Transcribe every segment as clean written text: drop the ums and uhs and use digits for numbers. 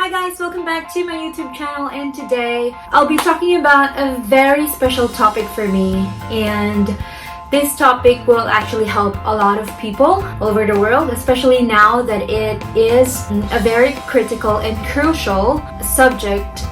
Hi guys, welcome back to my YouTube channel, and today I'll be talking about a very special topic for me, and this topic will actually help a lot of people all over the world, especially now that it is a very critical and crucial subject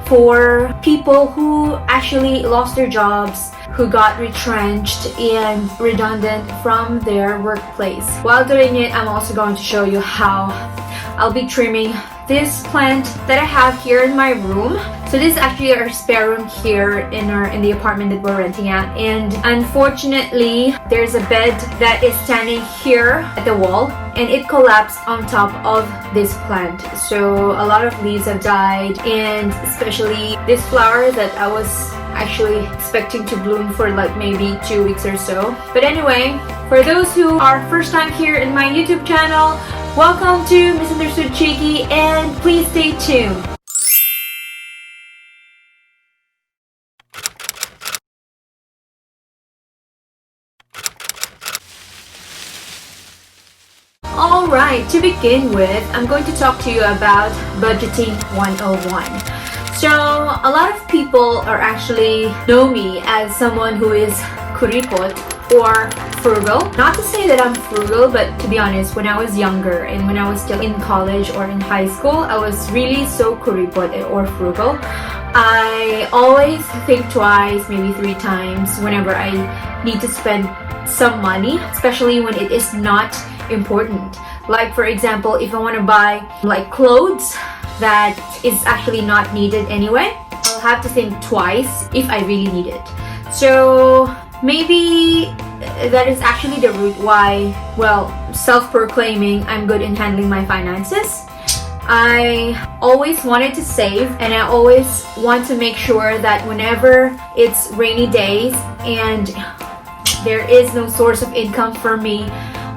for people who actually lost their jobs, who got retrenched and redundant from their workplace. While doing it, I'm also going to show you how I'll be trimming this plant that I have here in my room. So this is actually our spare room here in the apartment that we're renting at, and unfortunately there's a bed that is standing here at the wall and it collapsed on top of this plant. So a lot of leaves have died, and especially this flower that I was actually expecting to bloom for like maybe 2 weeks or so. But anyway, for those who are first time here in my YouTube channel, welcome to MisunderstoodCheeky, and please stay tuned. Alright, to begin with, I'm going to talk to you about budgeting 101. So a lot of people are actually know me as someone who is kuripot or frugal. Not to say that I'm frugal, but to be honest, when I was younger and when I was still in college or in high school, I was really so kuripot or frugal. I always think twice, maybe 3 times whenever I need to spend some money, especially when it is not important. Like for example, if I want to buy like clothes that is actually not needed anyway, I'll have to think twice if I really need it. So maybe that is actually the root why, well, self-proclaiming I'm good in handling my finances. I always wanted to save, and I always want to make sure that whenever it's rainy days and there is no source of income for me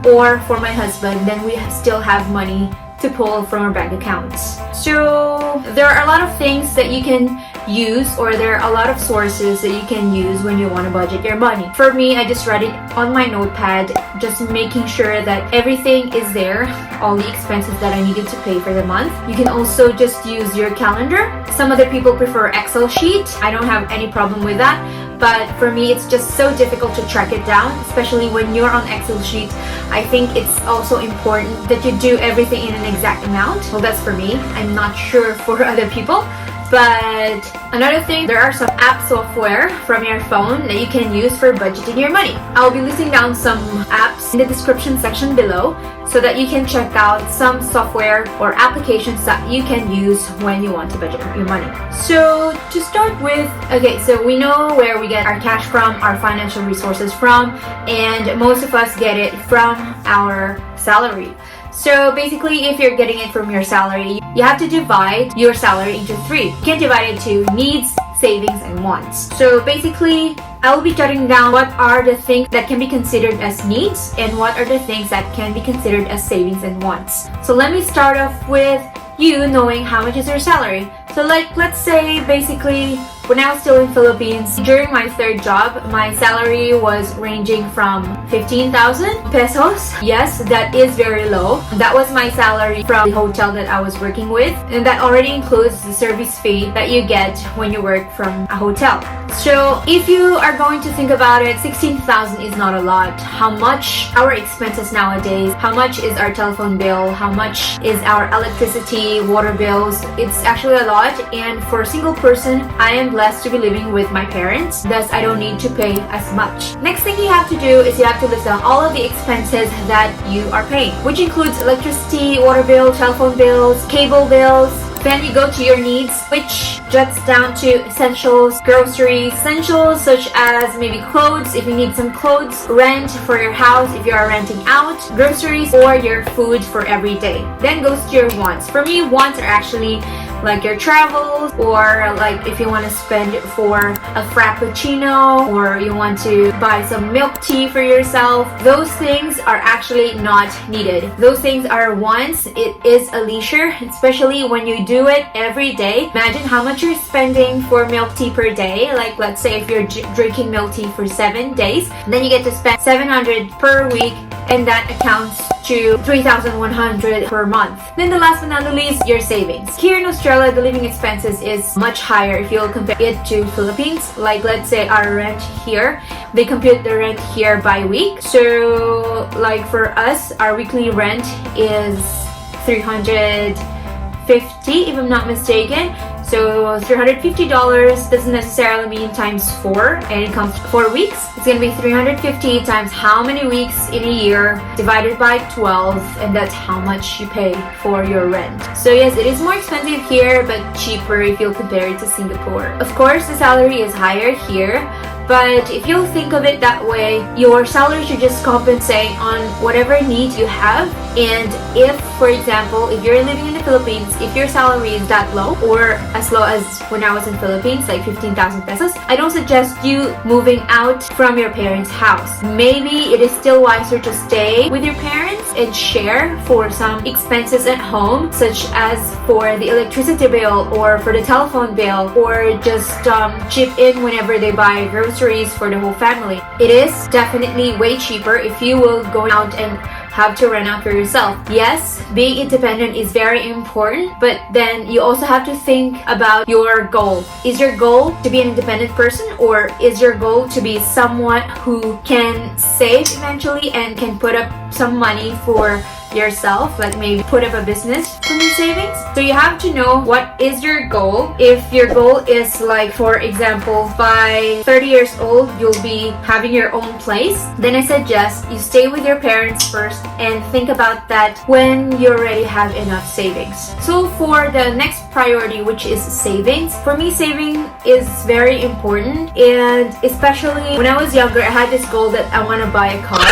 or for my husband, then we still have money to pull from our bank accounts. So there are a lot of things that you can use, or there are a lot of sources that you can use when you want to budget your money. For me, I just write it on my notepad, just making sure that everything is there, all the expenses that I needed to pay for the month. You can also just use your calendar. Some other people prefer Excel sheet. I don't have any problem with that. But for me, it's just so difficult to track it down, especially when you're on Excel sheet. I think it's also important that you do everything in an exact amount. Well, that's for me. I'm not sure for other people. But another thing, there are some app software from your phone that you can use for budgeting your money. I'll be listing down some apps in the description section below so that you can check out some software or applications that you can use when you want to budget your money. So to start with, okay, so we know where we get our cash from, our financial resources from, and most of us get it from our salary. So basically, if you're getting it from your salary, you have to divide your salary into 3. You can divide it to needs, savings, and wants. So basically, I will be jotting down what are the things that can be considered as needs and what are the things that can be considered as savings and wants. So let me start off with you knowing how much is your salary. So like, let's say basically when I was still in Philippines, during my 3rd job, my salary was ranging from 15,000 pesos. Yes, that is very low. That was my salary from the hotel that I was working with, and that already includes the service fee that you get when you work from a hotel. So if you are going to think about it, 16,000 is not a lot. How much our expenses nowadays, how much is our telephone bill, how much is our electricity, water bills, it's actually a lot. And for a single person, I am blessed to be living with my parents, thus I don't need to pay as much. Next thing you have to do is you have to list down all of the expenses that you are paying, which includes electricity, water bill, telephone bills, cable bills. Then you go to your needs, which juts down to essentials, groceries, essentials such as maybe clothes if you need some clothes, rent for your house if you are renting out, groceries, or your food for every day. Then goes to your wants. For me, wants are actually like your travels, or like if you want to spend for a frappuccino, or you want to buy some milk tea for yourself. Those things are actually not needed. Those things are wants. It is a leisure, especially when you do it every day. Imagine how much you're spending for milk tea per day. Like let's say if you're drinking milk tea for 7 days, then you get to spend 700 per week, and that accounts to 3,100 per month. Then the last but not the least, your savings. Here in Australia, the living expenses is much higher if you'll compare it to Philippines. Like let's say our rent here, they compute the rent here by week. So like for us, our weekly rent is 350 if I'm not mistaken. So $350 doesn't necessarily mean times 4, and it comes 4 weeks. It's gonna be 350 times how many weeks in a year divided by 12, and that's how much you pay for your rent. So yes, it is more expensive here but cheaper if you'll compare it to Singapore. Of course, the salary is higher here, but if you'll think of it that way, your salary should just compensate on whatever needs you have. And if, for example, if you're living in the Philippines, if your salary is that low or as low as when I was in Philippines, like 15,000 pesos, I don't suggest you moving out from your parents' house. Maybe it is still wiser to stay with your parents and share for some expenses at home, such as for the electricity bill or for the telephone bill, or just chip in whenever they buy groceries for the whole family. It is definitely way cheaper if you will go out and have to rent out for yourself. Yes, being independent is very important, but then you also have to think about your goal. Is your goal to be an independent person, or is your goal to be someone who can save eventually and can put up some money for yourself, like maybe put up a business from your savings? So you have to know what is your goal. If your goal is like, for example, by 30 years old you'll be having your own place, then I suggest you stay with your parents first and think about that when you already have enough savings. So for the next priority, which is savings, for me saving is very important, and especially when I was younger I had this goal that I want to buy a car.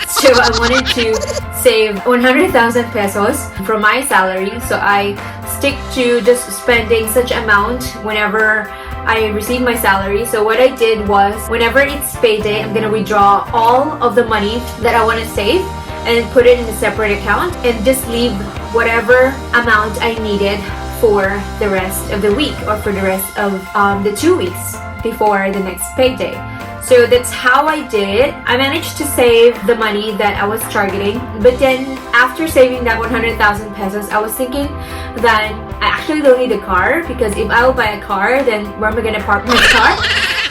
So I wanted to save 100,000 pesos from my salary, so I stick to just spending such amount whenever I receive my salary. So what I did was, whenever it's payday, I'm gonna withdraw all of the money that I want to save and put it in a separate account, and just leave whatever amount I needed for the rest of the week or for the rest of the 2 weeks before the next payday. So that's how I did it. I managed to save the money that I was targeting, but then after saving that 100,000 pesos, I was thinking that I actually don't need a car, because if I will buy a car, then where am I gonna park my car?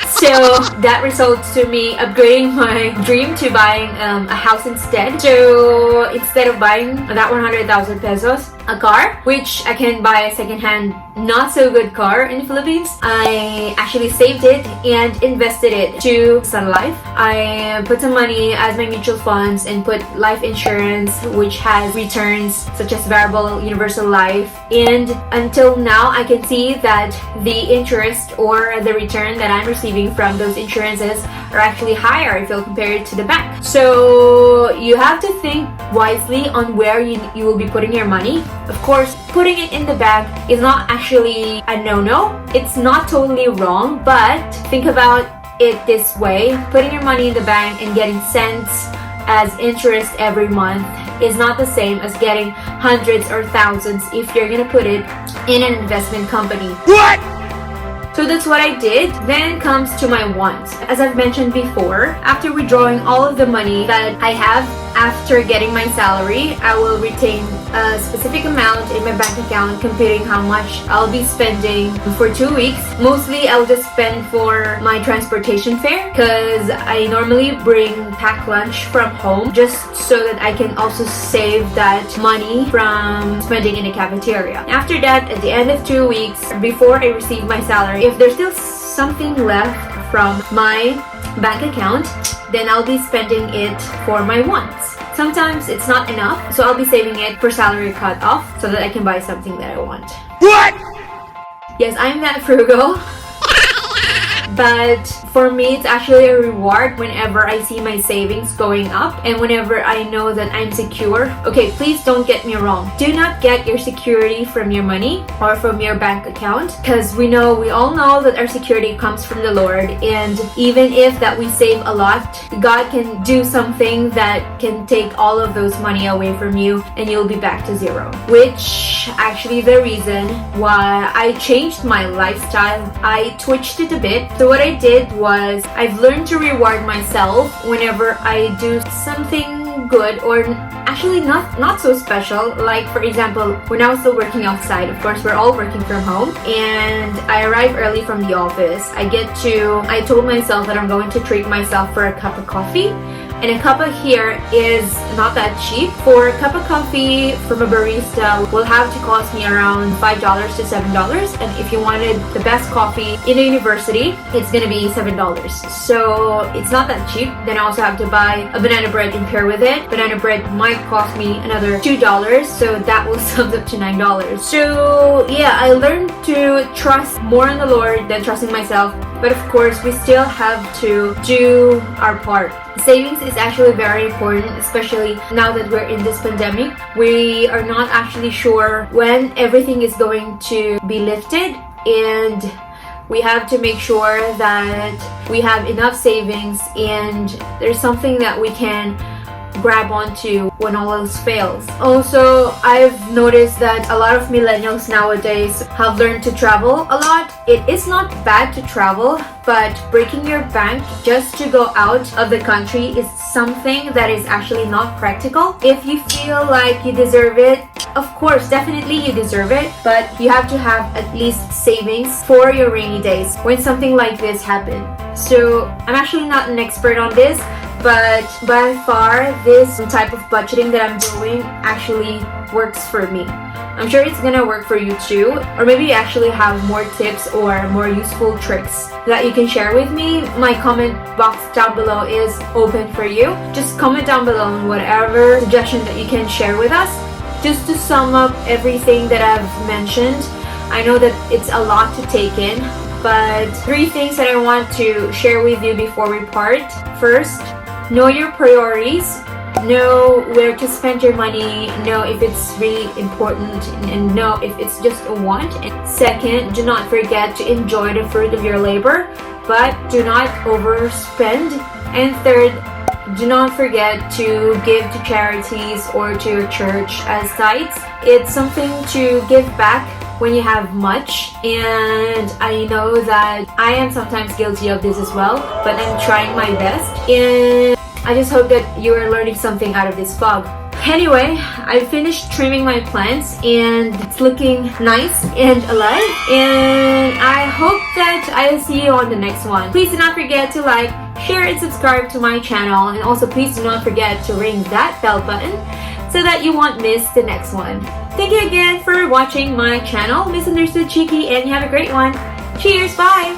So that results to me upgrading my dream to buying a house instead. So instead of buying that 100,000 pesos, a car, which I can buy a second-hand not so good car in the Philippines, I actually saved it and invested it to Sun Life. I put some money as my mutual funds and put life insurance, which has returns such as variable universal life, and until now I can see that the interest or the return that I'm receiving from those insurances are actually higher if you'll compare it to the bank. So you have to think wisely on where you will be putting your money. Of course, putting it in the bank is not actually a no-no. It's not totally wrong, but think about it this way. Putting your money in the bank and getting cents as interest every month is not the same as getting hundreds or thousands if you're gonna put it in an investment company. What? So that's what I did. Then comes to my wants. As I've mentioned before, after withdrawing all of the money that I have after getting my salary, I will retain a specific amount in my bank account computing how much I'll be spending for 2 weeks. Mostly I'll just spend for my transportation fare, because I normally bring packed lunch from home just so that I can also save that money from spending in the cafeteria. After that, at the end of 2 weeks, before I receive my salary, if there's still something left from my bank account, then I'll be spending it for my wants. Sometimes it's not enough, so I'll be saving it for salary cut off so that I can buy something that I want. What? Yes, I'm that frugal. But for me, it's actually a reward whenever I see my savings going up and whenever I know that I'm secure. Okay, please don't get me wrong. Do not get your security from your money or from your bank account, because we all know that our security comes from the Lord, and even if that we save a lot, God can do something that can take all of those money away from you and you'll be back to zero. Which actually the reason why I changed my lifestyle. I twitched it a bit. So what I did was, I've learned to reward myself whenever I do something so good, or actually not so special. Like for example, when I was still working outside, of course we're all working from home, and I arrive early from the office. I told myself that I'm going to treat myself for a cup of coffee. And a cup of here is not that cheap. For a cup of coffee from a barista will have to cost me around $5 to $7. And if you wanted the best coffee in a university, it's gonna be $7. So it's not that cheap. Then I also have to buy a banana bread and pair with it. Banana bread might cost me another $2. So that will sum up to $9. So yeah, I learned to trust more in the Lord than trusting myself. But of course, we still have to do our part. Savings is actually very important, especially now that we're in this pandemic. We are not actually sure when everything is going to be lifted, and we have to make sure that we have enough savings and there's something that we can grab onto when all else fails. Also, I've noticed that a lot of millennials nowadays have learned to travel a lot. It is not bad to travel, but breaking your bank just to go out of the country is something that is actually not practical. If you feel like you deserve it, of course, definitely you deserve it, but you have to have at least savings for your rainy days when something like this happens. So I'm actually not an expert on this, but by far this type of budgeting that I'm doing actually works for me. I'm sure it's gonna work for you too, or maybe you actually have more tips or more useful tricks that you can share with me. My comment box down below is open for you. Just comment down below on whatever suggestion that you can share with us. Just to sum up everything that I've mentioned, I know that it's a lot to take in, but 3 things that I want to share with you before we part. First, know your priorities. Know where to spend your money, know if it's really important, and know if it's just a want. And second, do not forget to enjoy the fruit of your labor, but do not overspend. And third, do not forget to give to charities or to your church as tithes. It's something to give back when you have much, and I know that I am sometimes guilty of this as well, but I'm trying my best, and I just hope that you are learning something out of this vlog. Anyway, I finished trimming my plants and it's looking nice and alive, and I hope that I'll see you on the next one. Please do not forget to like, share, and subscribe to my channel, and also please do not forget to ring that bell button so that you won't miss the next one. Thank you again for watching my channel, MisunderstoodCheeky, and you have a great one. Cheers, bye!